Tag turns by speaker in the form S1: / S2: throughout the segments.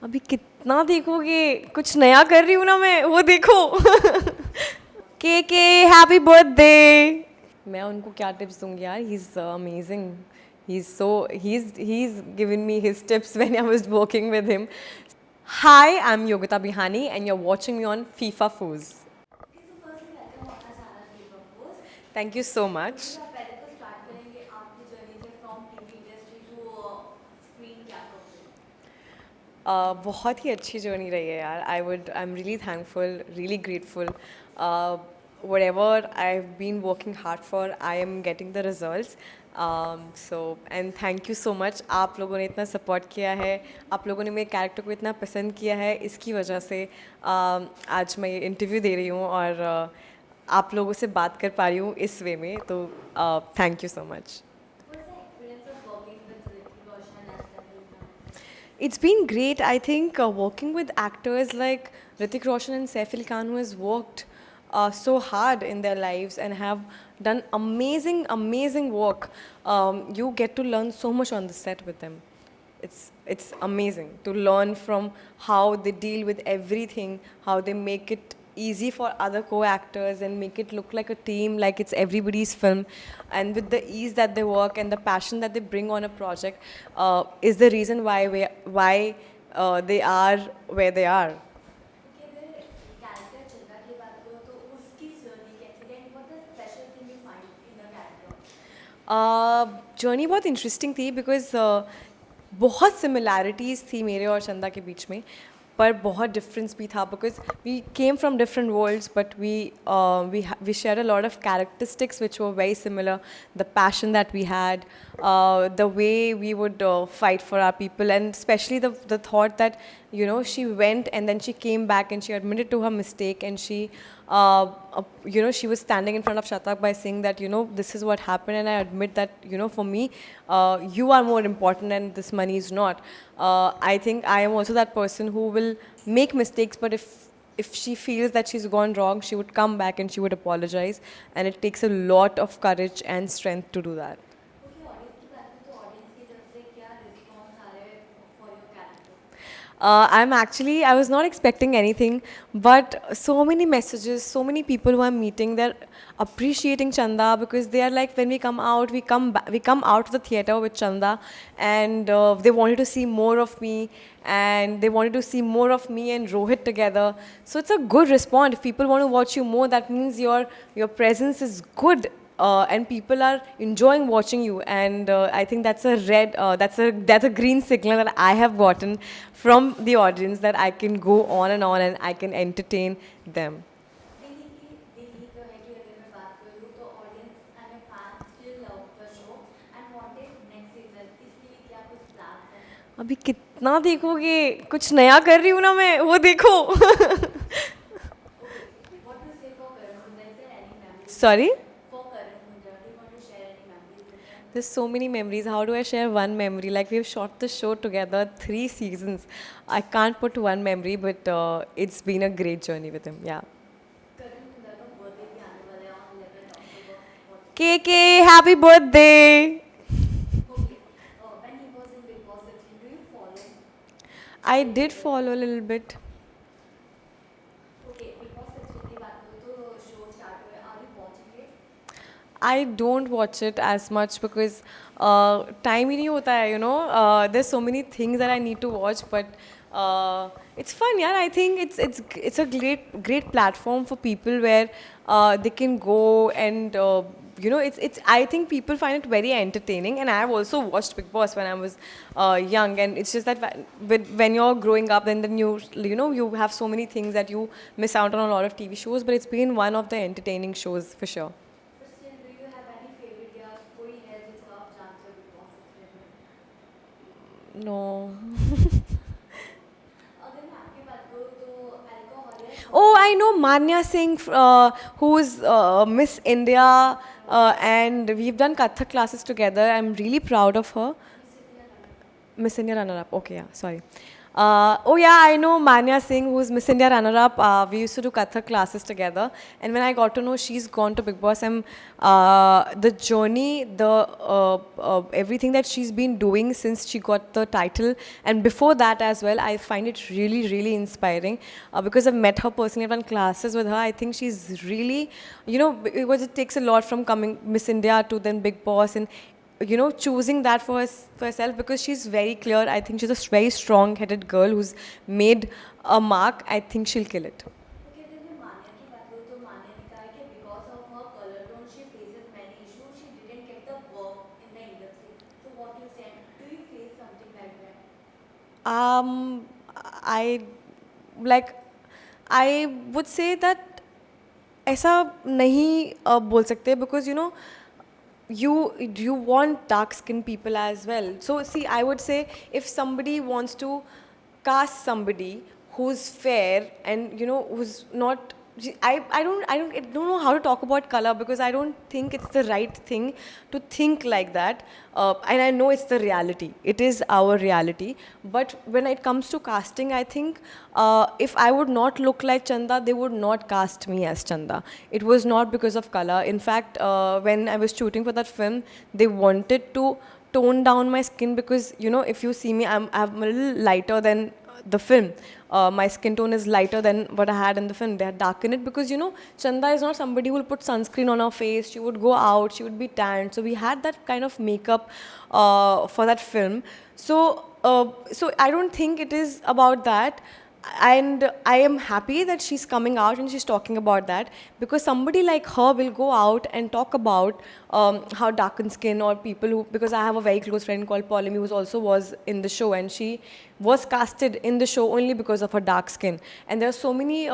S1: अभी कितना देखोगे? कुछ नया कर रही हूँ ना मैं, वो देखो। के हैप्पी बर्थडे। मैं उनको क्या टिप्स दूंगी यार? He is amazing. He's given me his tips when I was working with him. Hi, I'm Yogita Bihani and you're watching me on Fifafooz. Thank you so much. बहुत ही अच्छी journey रही है यार. I am really thankful, really grateful. whatever I've been working hard for, I am getting the results. So and thank you so much. आप लोगों ने इतना सपोर्ट किया है, आप लोगों ने मेरे कैरेक्टर को इतना पसंद किया है, इसकी वजह से आज मैं ये इंटरव्यू दे रही हूँ और आप लोगों से बात कर पा रही हूँ इस वे में. तो thank you so much. It's been great. I think working with actors like Hrithik Roshan and Saif Ali Khan, who has worked so hard in their lives and have done amazing, amazing work. You get to learn so much on the set with them. It's amazing to learn from how they deal with everything, how they make it easy for other co-actors and make it look like a team, like it's everybody's film. And with the ease that they work and the passion that they bring on a project is the reason why they are where they are. Journey बहुत interesting थी because बहुत similarities थी मेरे और चंदा के बीच में, पर बहुत डिफरेंस भी था because we came from different worlds but we share a lot of characteristics which were very similar. The passion that we had, the way we would fight for our people, and especially the thought that, you know, she went and then she came back and she admitted to her mistake, and she you know, she was standing in front of Shatak by saying that, you know, this is what happened and I admit that, you know, for me you are more important and this money is not. I think I am also that person who will make mistakes, but if she feels that she's gone wrong, she would come back and she would apologize, and it takes a lot of courage and strength to do that. I was not expecting anything, but so many messages, so many people who I'm meeting, they're appreciating Chanda because they are like, when we come out, we come out of the theater with Chanda, and they wanted to see more of me, and they wanted to see more of me and Rohit together. So it's a good response. If people want to watch you more, that means your presence is good, and people are enjoying watching you, and I think that's a that's a green signal that I have gotten from the audience, that I can go on and I can entertain them. अभी कितना देखोगे? कुछ नया कर रही हूँ ना मैं, वो देखो. Sorry? There's so many memories. How do I share one memory? Like, we've shot the show together 3 seasons. I can't put one memory, but it's been a great journey with him. Yeah. Happy birthday. I did follow a little bit. I don't watch it as much because time ही नहीं होता है, you know. There's so many things that I need to watch, but it's fun, yeah. I think it's a great platform for people where they can go and you know, it's I think people find it very entertaining, and I have also watched Big Boss when I was young, and it's just that when you're growing up, then you know, you have so many things that you miss out on a lot of TV shows, but it's been one of the entertaining shows for sure. No. Oh, I know Manya Singh, who's Miss India, and we've done Kathak classes together. I'm really proud of her. Miss India runner-up. Okay, yeah, sorry. Oh yeah, I know Manya Singh, who's Miss India runner-up. We used to do Kathak classes together, and when I got to know she's gone to Big Boss, the journey, everything that she's been doing since she got the title, and before that as well, I find it really, really inspiring. Because I've met her personally, I've done classes with her. I think she's really, because it takes a lot from coming Miss India to then Big Boss, and choosing that for, for herself, because she's very clear. I think she's a very strong-headed girl who's made a mark. I think she'll kill it.
S2: Okay, then मैं मान्या की बात करूँ तो मान्या ने कहा है कि because of her color tone she faces many issues. She didn't get the work in the industry. So what you say? Do you face something like that?
S1: I like I would say that ऐसा नहीं बोल सकते, because you want dark skinned people as well. So see, I would say if somebody wants to cast somebody who's fair and who's not, I don't know how to talk about color, because I don't think it's the right thing to think like that. And I know it's the reality. It is our reality. But when it comes to casting, I think if I would not look like Chanda, they would not cast me as Chanda. It was not because of color. In fact, when I was shooting for that film, they wanted to tone down my skin, because if you see me, I'm a little lighter than the film. My skin tone is lighter than what I had in the film. They had darkened it because Chanda is not somebody who will put sunscreen on her face. She would go out, she would be tanned. So we had that kind of makeup for that film. So I don't think it is about that. And I am happy that she's coming out and she's talking about that, because somebody like her will go out and talk about how darkened skin, or people who, because I have a very close friend called Paulimi who also was in the show, and she was casted in the show only because of her dark skin. And there are so many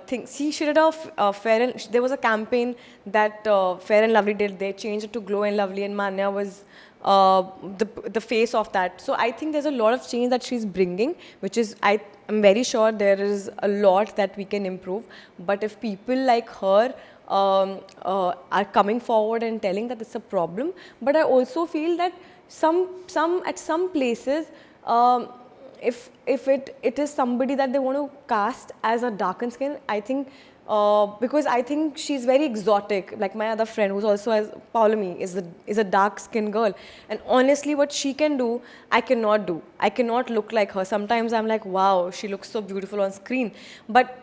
S1: things. She did a Fair and, there was a campaign that Fair and Lovely did. They changed it to Glow and Lovely, and Manya was the face of that. So I think there's a lot of change that she's bringing, which is, I'm very sure there is a lot that we can improve. But if people like her are coming forward and telling that it's a problem, but I also feel that at some places, if it is somebody that they want to cast as a darkened skin, I think because I think she's very exotic. Like my other friend, who's also as Paulami, is a dark skinned girl, and honestly, what she can do, I cannot do. I cannot look like her. Sometimes I'm like, wow, she looks so beautiful on screen, but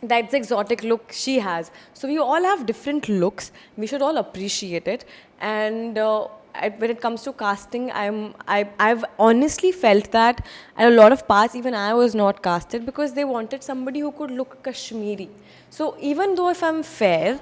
S1: that's the exotic look she has. So we all have different looks. We should all appreciate it. And when it comes to casting, I've honestly felt that at a lot of parts, even I was not casted because they wanted somebody who could look Kashmiri. So even though if I'm fair,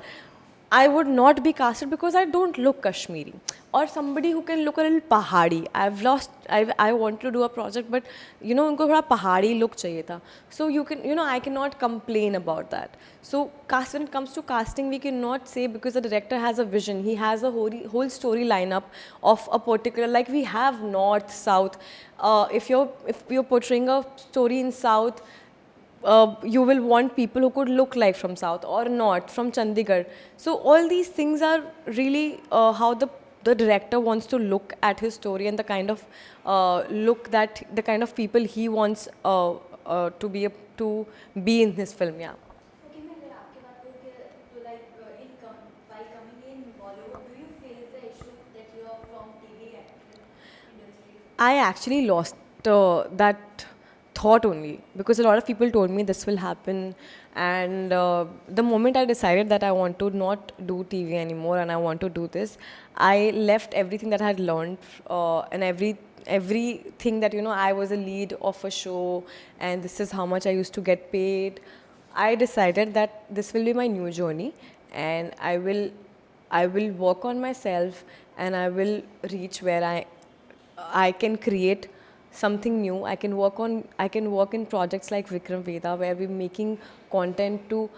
S1: I would not be casted because I don't look Kashmiri, or somebody who can look a little pahadi. I want to do a project, but उनको थोड़ा pahadi look चाहिए था. So I cannot complain about that. So when it comes to casting, we cannot say, because the director has a vision. He has a whole story lineup of a particular, like we have North, South. If you're portraying a story in South, you will want people who could look like from South, or not from Chandigarh. So all these things are really how the director wants to look at his story, and the kind of the kind of people he wants to be in his film. Yeah.
S2: Okay, मैं अगर आपकी बात करूँ कि तो like while coming in Bollywood, do you face the issue that you are from TV industry?
S1: I actually lost that thought only, because a lot of people told me this will happen, and the moment I decided that I want to not do TV anymore and I want to do this, I left everything that I had learned, and everything that I was a lead of a show, and this is how much I used to get paid. I decided that this will be my new journey, and I will work on myself, and I will reach where I can create something new. I can work in projects like Vikram Veda, where we're making content to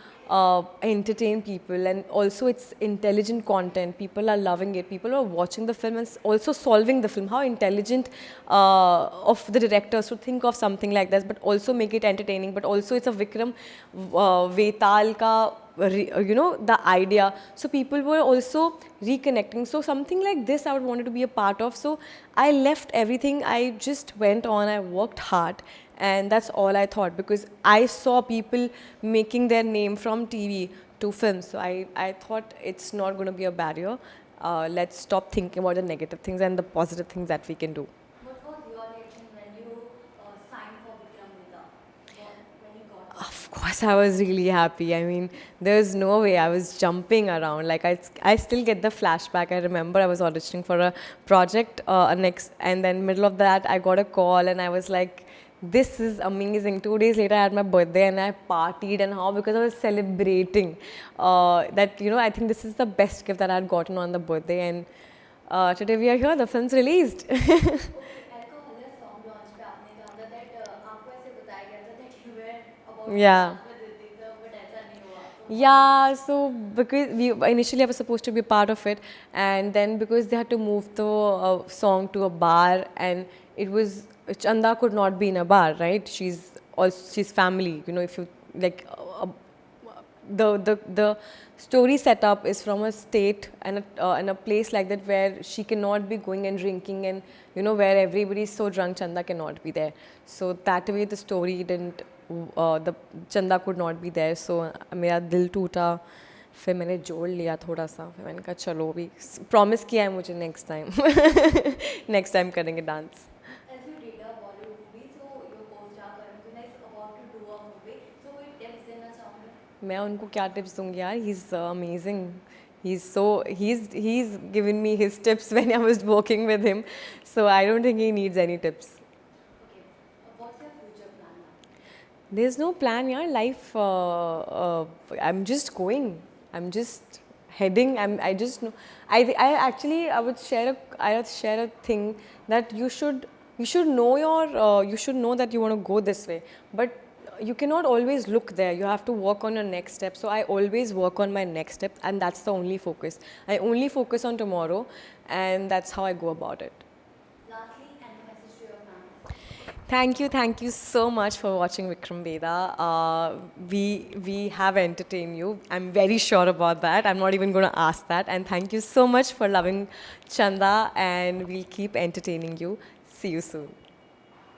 S1: entertain people, and also it's intelligent content. People are loving it. People are watching the film and also solving the film. How intelligent of the directors to think of something like this, but also make it entertaining. But also it's a Vikram Vetal ka the idea. So people were also reconnecting. So something like this I would wanted to be a part of. So I left everything. I just went on. I worked hard, and that's all I thought, because I saw people making their name from TV to film. So I thought it's not going to be a barrier. Let's stop thinking about the negative things and the positive things that we can do.
S2: What was your reaction when you signed for Vikram Vedha? When you got the
S1: Of course, I was really happy. I mean, there's no way. I was jumping around. Like I still get the flashback. I remember I was auditioning for a project and then middle of that, I got a call, and I was like, "This is amazing." 2 days later, I had my birthday, and I partied, and how, because I was celebrating that I think this is the best gift that I had gotten on the birthday, and today we are here. The film's released.
S2: alcohol song launch पे आपने कहा था that आपको ऐसे बताया गया था that you were about to
S1: Yeah.
S2: dance with Hrithik, but ऐसा नहीं हुआ. So
S1: Yeah, so because we initially I was supposed to be a part of it, and then because they had to move the song to a bar, and it was Chanda could not be in a bar, right? She's family, if you like. The story setup is from a state and a place like that where she cannot be going and drinking, and where everybody is so drunk, Chanda cannot be there. So that way the story didn't the Chanda could not be there. So मेरा दिल टूटा, फिर मैंने जोड़ लिया थोड़ा सा, फिर मैंने कहा चलो भी प्रॉमिस किया है मुझे नेक्स्ट टाइम करेंगे dance.
S2: as you did a Bollywood movie, so your co-star Karan Khanna is about to do a movie. So कोई tips देना चाहोगे?
S1: मैं उनको क्या टिप्स दूंगी यार. He's amazing. He's given me his tips when I was working with him, so I don't think he needs any tips.
S2: Okay. What's your future plan now?
S1: There's no plan, yeah. Life. I'm just going. I'm just heading. I just know. I actually I would share a thing that you should know you should know that you want to go this way, but you cannot always look there. You have to work on your next step. So I always work on my next step, and that's the only focus. I only focus on tomorrow, and that's how I go about it.
S2: Lastly, any message to your fans?
S1: Thank you so much for watching Vikram Vedha. We have entertained you. I'm very sure about that. I'm not even going to ask that. And thank you so much for loving Chanda, and we'll keep entertaining you. See you soon.